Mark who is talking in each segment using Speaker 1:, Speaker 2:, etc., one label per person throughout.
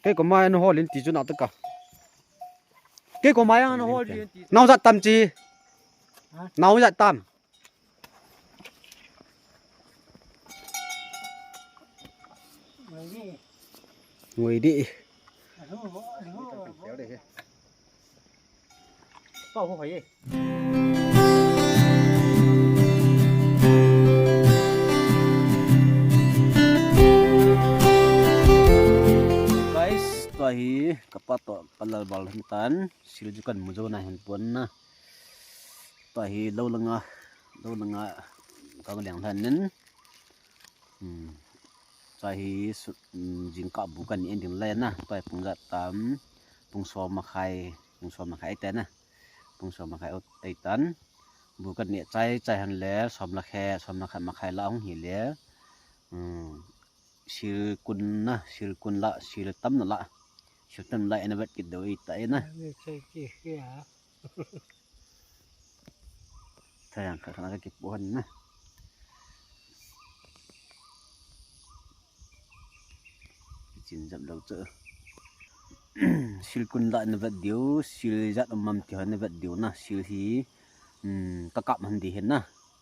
Speaker 1: cái của mai nó ho lên tí chỗ nào tất cả cái của mai nó ho lên nào giặt tầm chi nào giặt tầm ngồi đi bao không phải gì hi kapato palal bal hintan siljukan muzona hinpon na ta hi lo langa kang liang than nin ta hi jingka bukan ni ending lai na ta pungza tam pungso makhai te na pungso makhai ai tan bukan ni chai han le som la kha makhai la ong hi le sil kun la sil tam na la Syutan lai na bat kit doi ta na. Sayang kana ka kipuhan na. Jinjam lau che. Sil kun la na bat diu, sil zat mam ti han na bat diu na, sil hi kakap han di hen na.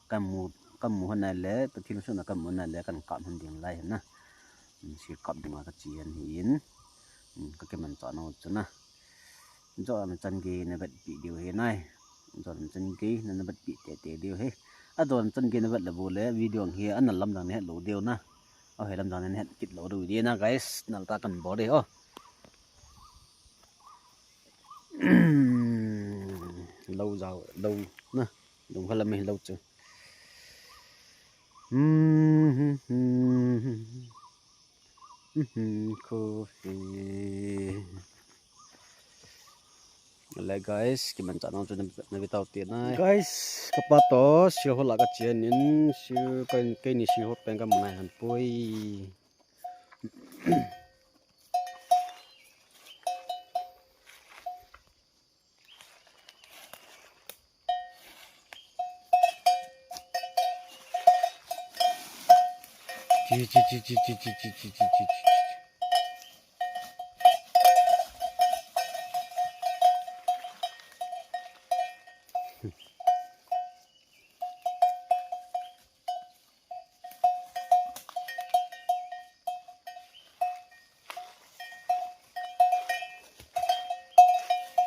Speaker 1: Kamu han le, patil su na kamu na le kan kap han ding lai na. Sil kap ding ka chian hin. Cái mình chọn nó cho na cho mình chân kia nó bị điều thế này cho mình chân kia nó bị tệ điều hết rồi chân kia nó bị là vô lẽ video kia anh làm rằng này lỗ điều na hay làm rằng này kịch lỗ đầu đi na guys nó ta cần bỏ đi lâu na đúng hay là mình lâu chưa coffee lại guys cái mình chọn nó cho nó bị tao tiền này guys kapato siêu hot là cái chuyện nín siêu cái này siêu hot bên cái món này hẳn pui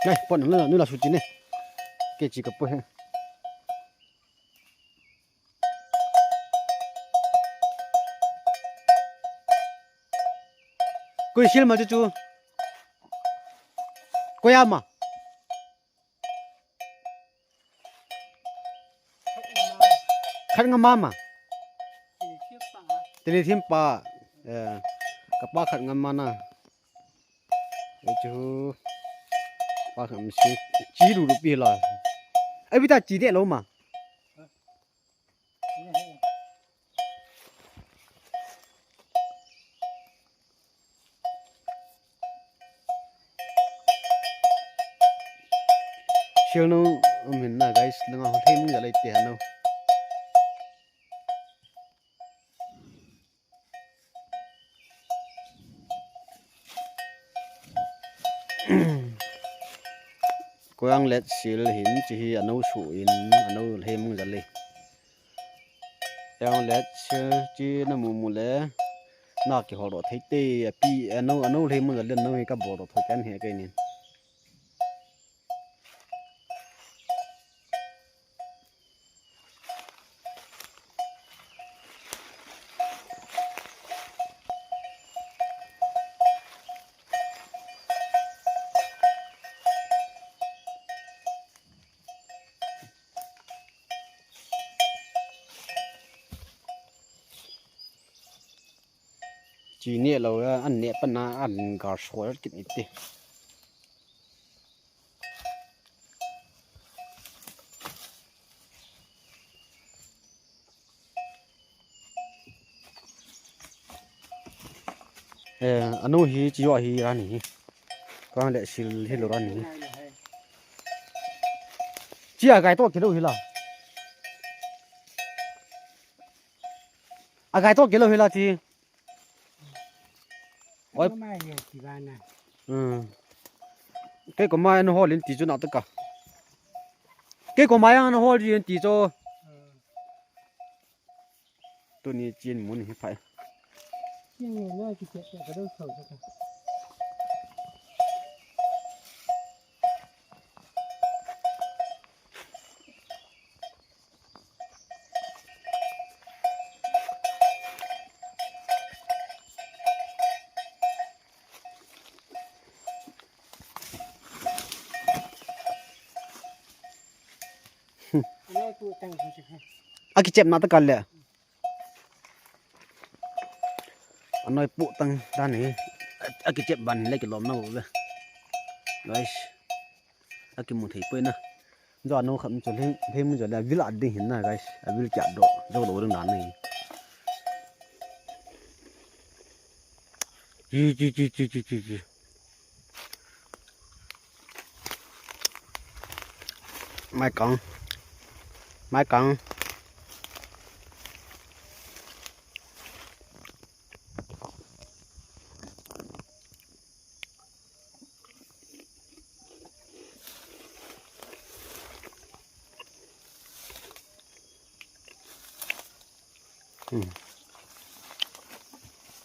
Speaker 1: này bọn nó là sụt chín này cái chỉ cặp bôi cô xíu mà chú cô em mà khát ngâm mà tê thêm pa cặp ba khát ngâm mà na chú ba khát xíu chỉ đủ bì là ấy bây giờ chỉ để lâu mà siêu nó mình là guys nó ngon thêm muốn giờ lấy tiền đâu cô ăn lết xíu hiện chỉ ăn nấu sủi ăn nấu thêm muốn giờ lấy ăn lết chỉ nó mù lẽ nó kiểu họ đổ thấy tê pi ăn nấu thêm muốn giờ lên nấu cái bò đổ thôi cái này cái này chỉ nhẹ là ăn nhẹ phần na ăn gà sói rất ít đi anh nuôi hi chỉ gọi hi ra nỉ con lại xịt hết rồi ra nỉ chỉ à cái to cái đâu hi là à cái to cái đâu hi là thì Oi.
Speaker 2: Mai ya ti bana.
Speaker 1: Cái có mai nó hoa lên tí cho nào tất cả. Cái có mai nó hoa lên tí cho. Tôi này chiên muốn thì phải.
Speaker 2: Chiên này nó chỉ chết cái đâu sầu cho cả. Nó tụ tăng cho chứ.
Speaker 1: Cái chém nào tất cả lẹ. Anh nói bộ tăng ra này. Cái chém bắn lấy cái lom nó về. Rồi. Cái muốn thấy quên nè. Giờ nó khẩm cho thêm giờ là viết lại đi hiện này guys. Viết chạm độ dâu đồ đằng đàn này. Chi. Mai cong.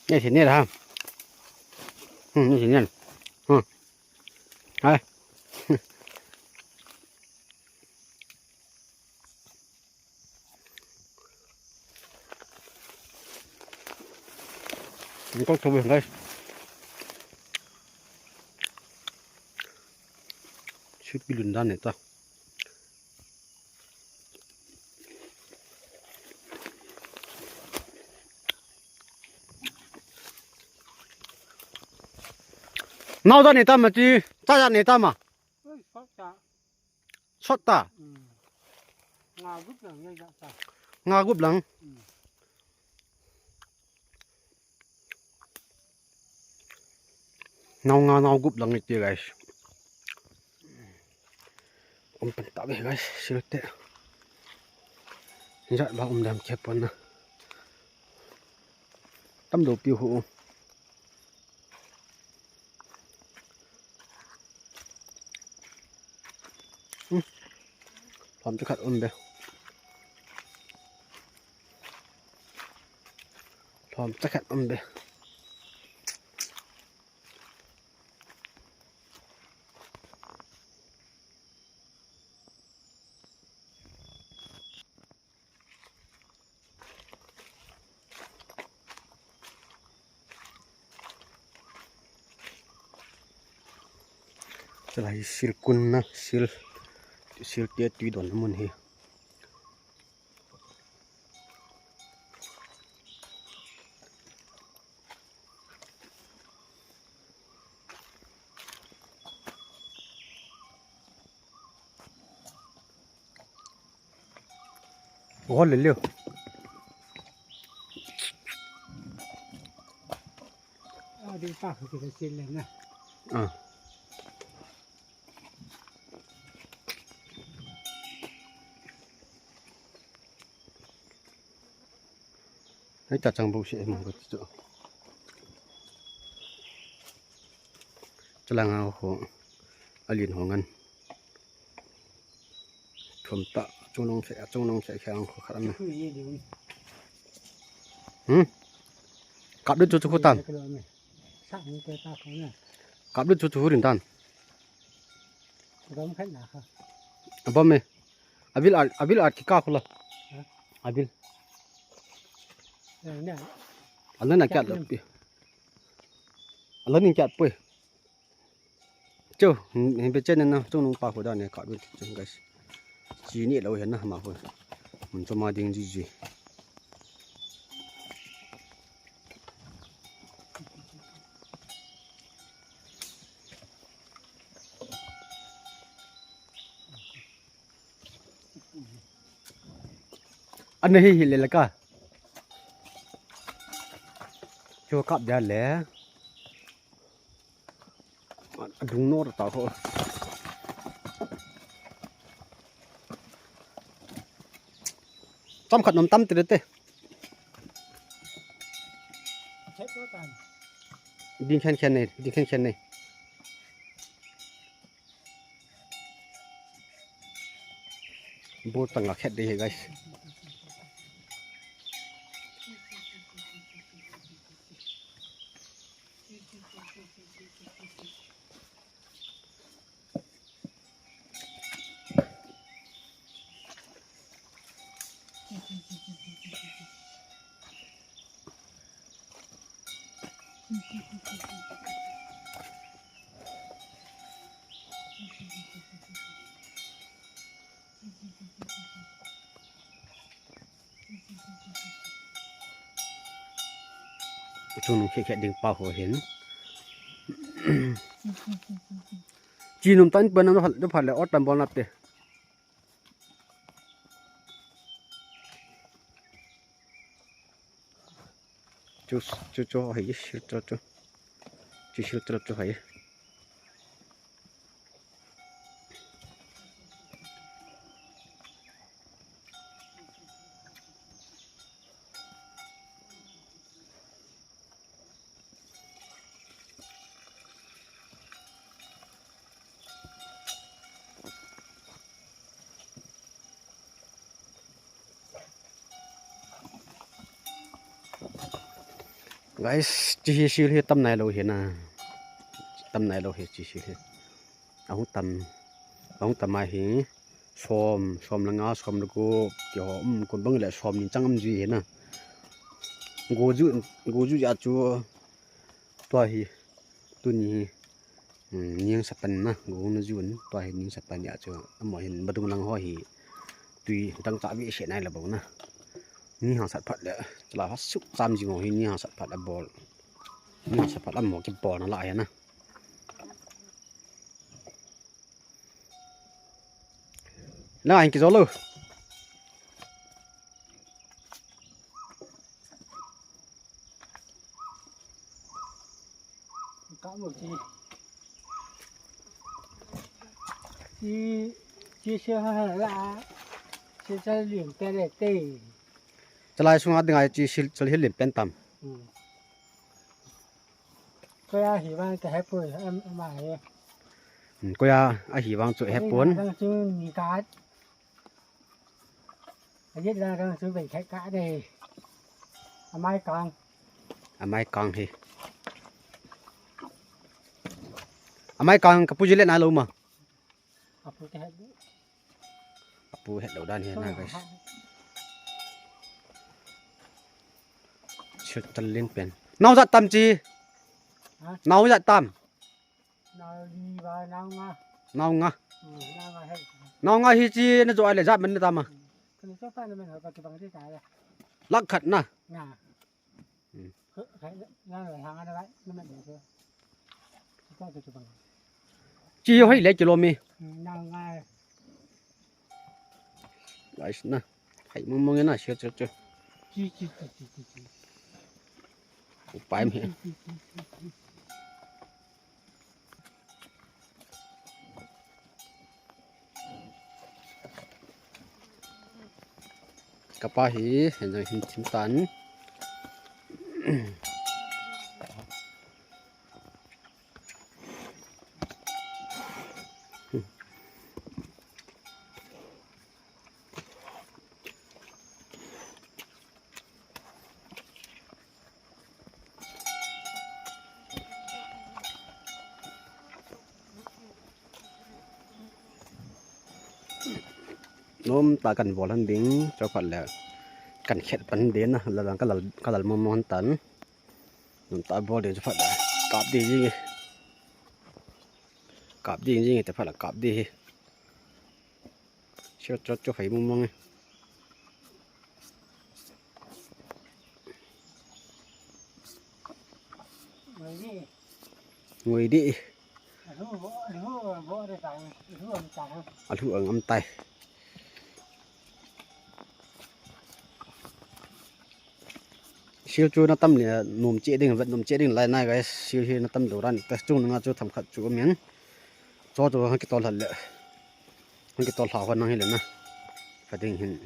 Speaker 1: Nghe thì nghe hả? Nghe thì nghe. Hai. Mình có thú vị đây. Should be lundan này ta. Nào ra này ta mà chi, ra này ta mà. Sót ta.
Speaker 2: Ngà gúp lằng ngay ta.
Speaker 1: Ngà gúp lằng. Nào gúp lằng này kia guys. Pentak be guys, silute. Dạ ba đam chép pon na. Tâm đồ piu hu. Làm cho khát be. Làm cho khát be. Lại sil kun na sil tia tùy đòn môn hi gol le liu
Speaker 2: Đi pa cái cái xin lên nè.
Speaker 1: Hãy chặt chẳng bầu sẽ một chút cho là ngao hồ liền hồ ngân thầm tạ trong nông sẽ khang khó khăn này cặp đứt cho tan cặp đứt cho hụt tan bom mày abil cái cặp là abil anh nói chặt được anh nói chặt bơi chưa hiện bây giờ nên trong nông bạc của đó này cắt được trong cái chỉ nhẹ lâu hiện na mà thôi mình cho mà điên gì anh này hi lên là cả cho cặp ra lẽ đúng nó tao thôi trong khẩn nằm tâm từ đấy đi ดินแข็งๆนี่ดินแข็งๆนี่โบตังหลักแค่ดี guys ช่วงนึงแค่ดึงปลาหัวเห็น จีนมตันเปิ้นน้ำผัดแล้วอดตามบอลนับเด้จูให้ชิลจูชิลตรับจูให้guys จีชิลเฮตำไหนเราเห็นนะตำไหนเราเห็นจีชิลเฮเอาตำมาเห็นชมละงาชมละกูเดี๋ยวคนบังเลยชมนี่จังจีเห็นนะกูจูอยากจูตัวเฮตัวนี้ยิงสับปันนะกูนึกจูนตัวเฮยิงสับปันอยากจูหมอเห็นบัดงลังห้อยตุยตั้งจ่าวิเศษไหนละบ่นะนี่หางสัตว์พัดเลยจะลาพัดสุกตามจริงของนี่หางสัตว์พัดบอลนี่สัตว์พัดหมอเก็บบอลนั่นแหละนะแล้วอันกี่โซโล่
Speaker 2: có một chi chưa hay là chi cho liền cái để tê
Speaker 1: จะไล่ช่วงนั้นยังไงจีจะเห็นเหลี่ยมเป็นต่ำ
Speaker 2: ก็อยากเห็นว่าจะให้ปุ๋ยมาเลย
Speaker 1: ก็อยากอาหีวางจุดแฮปปน
Speaker 2: đangซื้อมีการ์ดยึดđangซื้อเป็นแค่การ์ดเลยไม้กลาง
Speaker 1: ไม้กางเฮไม้กางกับปูจิเล่นอะไรมั้ง
Speaker 2: ปูจะให้
Speaker 1: ปูเห็ดเหล่าด้านนี้นะ guys ชุดจะเล่นเป็นน้องจัดตำจีน้องจัดตำ
Speaker 2: nào đi vào nào ngà
Speaker 1: น้องงะ
Speaker 2: nào ngà hết
Speaker 1: น้องงะฮีจีน่าจะอะไรจัดมันตำอ่ะ
Speaker 2: cái này chắc phải là mình ở cái bằng cái cái này
Speaker 1: ลักขัดนะ
Speaker 2: ngà phải ra rồi hàng ăn đấy nó mình được chưa có cái bằng
Speaker 1: จีให้เล็กกิโลเมตร
Speaker 2: nào ngà
Speaker 1: guys นะให้มึงมองนะเชื่อ
Speaker 2: chi
Speaker 1: ไปมั้ยกับป้าหีเห็นอย่างหินชิมตันน้มตากันวอลันดิ้งเจ้าผัดแล้วกันเข็ดปันเด่นนะแล้วหลังก็หลังมองตันน้ำตาบอลเดี๋ยวจะผัดได้กราบดีจริงกราบดีจริงแต่ผัดละกราบดีเชื่อเจ้าไฟมองงวยดิอันหัวงำไตsiêu chú nó tâm là nôm chế đình vật nôm chế đình lại này cái siêu nó tâm đầu ran tập trung nó chú thầm khát chú miếng cho cái to thật lệ cái to thảo hơn nó hay là na phải đình hình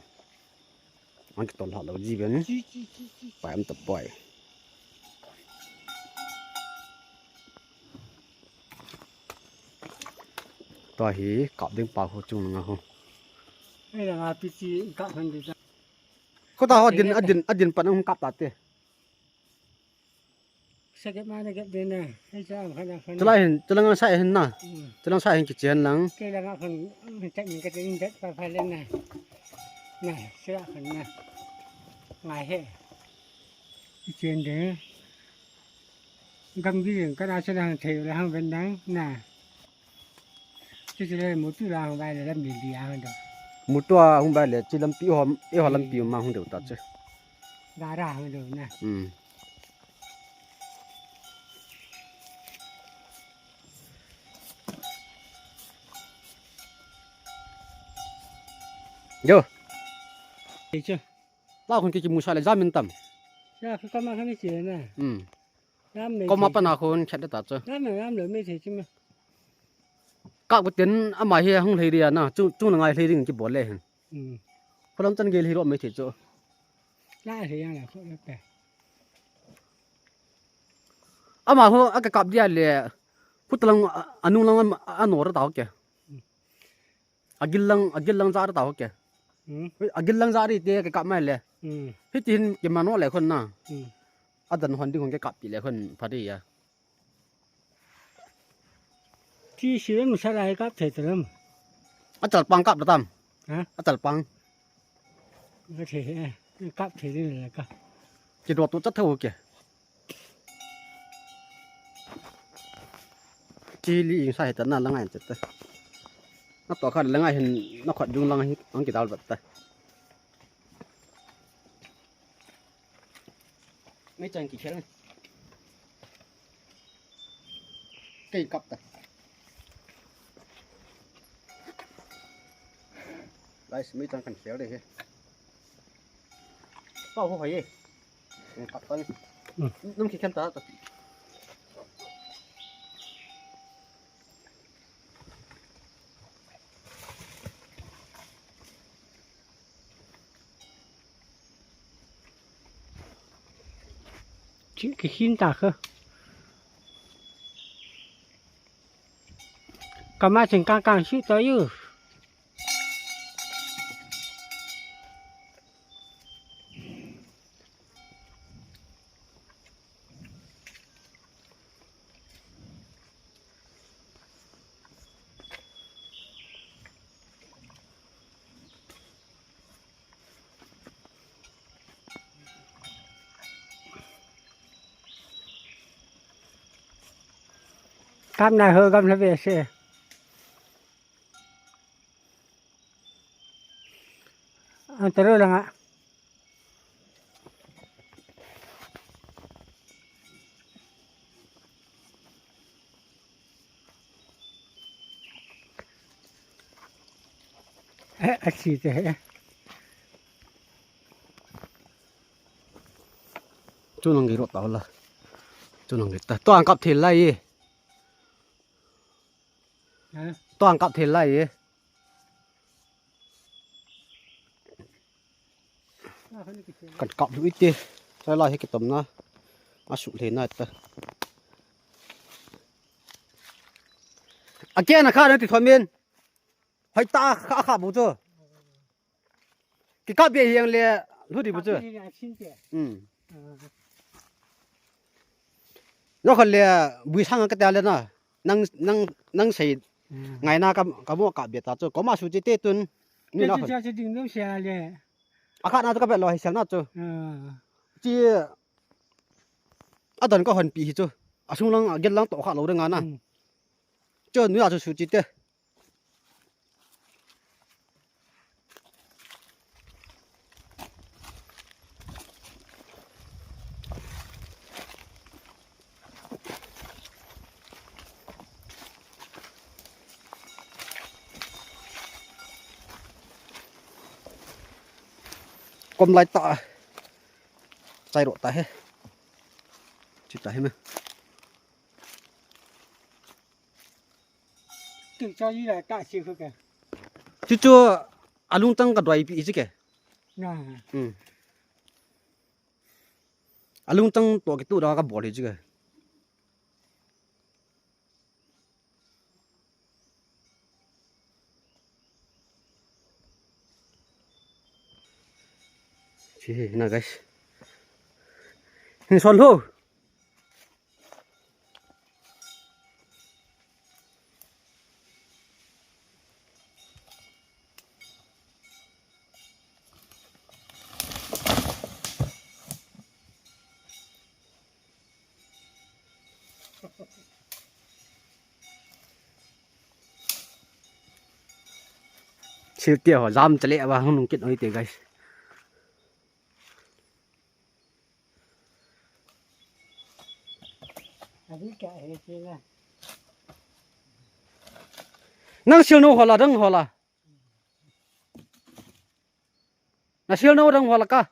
Speaker 1: cái to thảo đầu gì biến phải em tập bội ตัวหีกับดึงปลาหัวจุงงาฮะ
Speaker 2: Đây là ngà PC cặp hơn thì
Speaker 1: ก็ตาอดินปันกับตัดเต
Speaker 2: sẽ cái mai này cái bên này hay sao khả năng
Speaker 1: จะไล่เห็นจะลังใส่เห็นน่ะจะลังใส่เห็นกี่เจนหลัง
Speaker 2: cái là ngà phần chạy những cái tên đất và phải lên này này sẽ là phần này ngày hệ trên đấy cầm cái gì cái nào sẽ là thều là hàng bên đấy nè chứ sẽ là một chút là bài là làm gì ăn được
Speaker 1: หมูตัวหุ่นไปเลยจีลำปีหอมหอมลำปีมาหุ่นเดียวตัดเจ้
Speaker 2: ra ăn được nè
Speaker 1: เดี๋ยว
Speaker 2: thấy chưa
Speaker 1: เล่าคนกี่มูชาเลยจ้ามินต่
Speaker 2: ra cái con mà không biết gì nè
Speaker 1: ำ
Speaker 2: làm mình
Speaker 1: ก็มาปนาคนแค่ได้ตัดเจ้
Speaker 2: làm mình làm được mới thấy chứ mà
Speaker 1: กักเต็นอามาเฮียห้องเลยเดียนะจุ้งยังไงเลยดิ่งกี่บ่เลยเห็นพอลำจันเกลีรถไม่ถิดเจ้
Speaker 2: lại thì ăn là không được bẻ
Speaker 1: อามาเขาอากกับเดียเลยพุทธลังอนุลังอันโนรตาวแกอากิลลังจารตาวแกอากิลลังจารีเตะกับไม่เลยพี่จีนกี่มันว่าอะไรคนน่ะอาดันคนที่คงแกกับปีเลยคนพอดีอ่ะ
Speaker 2: ที่ซื้อมันใช้อะไรครับเถิดเติม
Speaker 1: อาจารย์ปังกับระดับอาจารย์ปัง
Speaker 2: ก็เถิดกับเถิดนี่แหละก็
Speaker 1: กี่ตัวตัวจัดเท่าแกจีรีอิงใส่แต่นั่นละไงจัดเตะนักต่อขันละไงเห็นนักขัดยุงละไงอังกี่ดาวแบบเตะไม่จังกี่เชือกกี่กับเตะไล่ไม่จังกันเขียวเลยเฮ้เป้าหัวหอยกับตอนน้ำขี้เข้มตาตัว
Speaker 2: chỉ cái xin tạc cơ cả mai chừng càng chịu tới chứ cam này hơi cam nó về xe anh tới rồi ạ gì thế
Speaker 1: chú nông nghiệp tao là chú nông nghiệp ta toàn cặp thịt lai toàn cặp thịt lai cặp cặp ít đi sai lai hay cái tấm nó sụt thế này ta à kia là khá đấy thì thoải miên hay ta khá bù chưa cái cặp bia hiền lẹ lúc đi bù chưa nó còn lẹ bùi sang cái tele nè năng xây ngày nào cầm mua cặp bia ta chưa có mà sụt chết tuần
Speaker 2: như nào vậy chứ đừng nói xe lẹ
Speaker 1: à khác nào cho các bạn lo xem nào chưa chỉ à đợt có hơn bì chưa à xung lăng cái lăng tổ khác lâu được ngàn à chưa nữa là cho sụt chết đấy còn lại tạ chạy độ tạ hết chỉ tạ hết mà
Speaker 2: tự cho như là tạ siêu kìa
Speaker 1: chứ chưa à lung tăng cả đuổi bị chứ kìa à lung tăng tổ cái tụ đó cả bỏ đi chứ kìa Sih, nah guys. Ini solo. Siêu tiêu họ giam chả lẽ vào không nông kết nối tiền guys. Năng siêu nô họ là đăng họ là. Là siêu nô đăng họ là cả.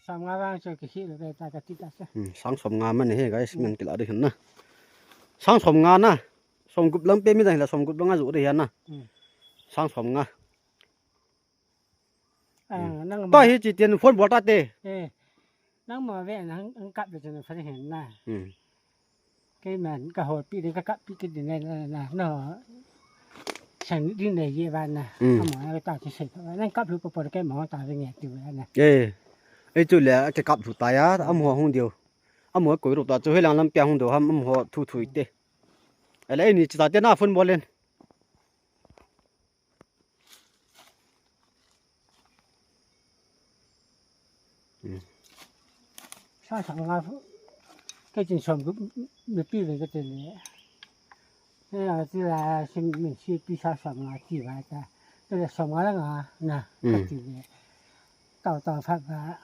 Speaker 2: Xong ngà vang cho cái khí được ta cái tít ta.
Speaker 1: Sáng sớm ngà mà này guys mình cái là được hả? Sáng sớm ngà na. Sớm cúp lắm bên này là sớm cúp lắm ngà rủ đây hả na. Sáng sớm ngà. Tôi hi chỉ tiền phun bỏ ta tê.
Speaker 2: Năng mà vẽ năng cắt được cho nó phát hiện nè. Cái mà cả hồi pi đến cắt pi cái này là nó chẳng đi này gì vậy nè. Mà cái ta chỉ sạch năng cắt được bỏ cái mỏ ta về nhẹ tiêu nè.
Speaker 1: Ê chú lẽ cái cặp thủ tài á, âm họ không điều. Âm họ cuối rồi ta cho hơi làm bèo không điều, âm họ thu thủi tê. Ấy lấy này chỉ ta tiền nào phun bỏ lên.
Speaker 2: Sao chẳng ngà cái chuyện sống cũng được pi về cái chuyện này. Thế là xin mình xin pi sao sống ngà chỉ vậy ta. Đây là sống ngà là ngà nè cái chuyện này. Tàu phát và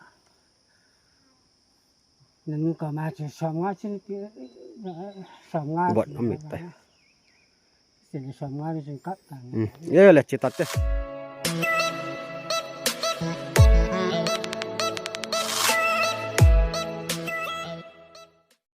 Speaker 2: nên có mà chỉ sống ngà trên cái sống ngà.
Speaker 1: Bọt nó mệt tay.
Speaker 2: Chỉ sống ngà thì cắt tặng.
Speaker 1: Là chỉ tắt đấy.